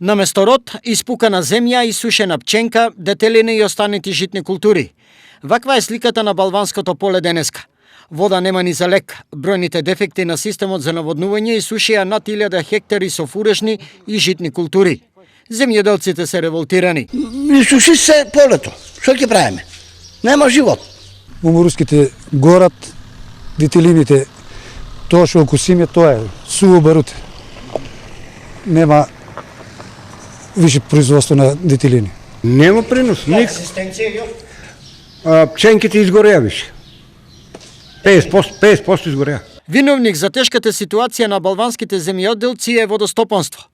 Наместо род, испукана земја и сушена пченка, детелини и останати житни култури. Ваква е сликата на Балванското поле денеска. Вода нема ни за лек. Бројните дефекти на системот за наводнување исушија над 1000 хектари со фурешни и житни култури. Земјоделците се револтирани. Исуши се полето. Што ќе правиме? Нема живот. Уморуските горат, детелините, тоа што окусиме, тоа е суво барут. Нема више производство на детелини. Нема принос, ник. Пченките изгореа више. 50% изгореа. Виновник за тешката ситуација на балванските земјоделци е водостопанство.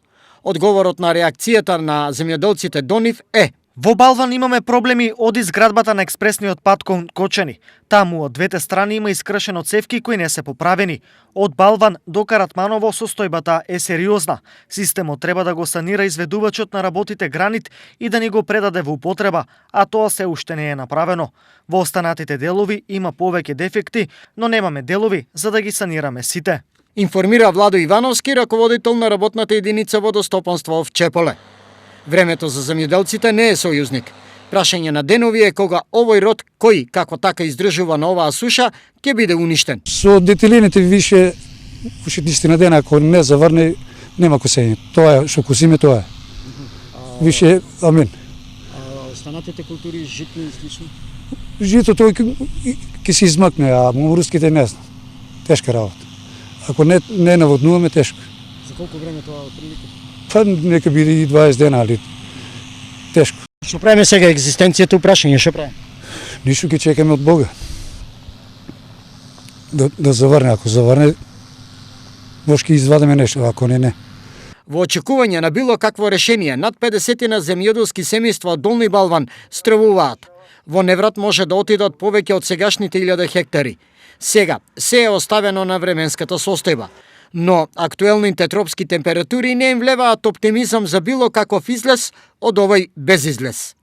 Одговорот на реакцијата на земјоделците до нив е: во Балван имаме проблеми од изградбата на експресниот пат кон Кочани. Таму од двете страни има искршено цевки кои не се поправени. Од Балван до Каратманово состојбата е сериозна. Системот треба да го санира изведувачот на работите гранит и да ни го предаде во употреба, а тоа се уште не е направено. Во останатите делови има повеќе дефекти, но немаме делови за да ги санираме сите. Информира Владо Ивановски, раководител на работната единица водостопанство в Чеполе. Времето за земјоделците не е сојузник. Прашање на денови е кога овој род, кој како така издржува на оваа суша, ќе биде уништен. Со детелините више 10 дена, ако не заврне, нема косење. Тоа е што косиме, тоа е. Више, амин. Останатите култури, житни и слични? Жито тој ќе се измакне, а моруските не знам. Тешка работа. Ако не наводнуваме, тешко. За колку време тоа отприлика? Па нека биде и 20 дена, али тешко. Што правиме сега екзистенцијата упрашање, што правиме? Ништо ќе чекаме од Бога. Да заврне, ако заврне, може ќе извадиме нешто, ако не. Во очекување на било какво решение, над 50 на земјоделски семејства од Долни Балван стравуваат. Во неврат може да отидат повеќе од сегашните 1000 хектари. Сега, се е оставено на временската состојба. Но актуелните тропски температури не им влеваат оптимизам за било каков излез од овој безизлез.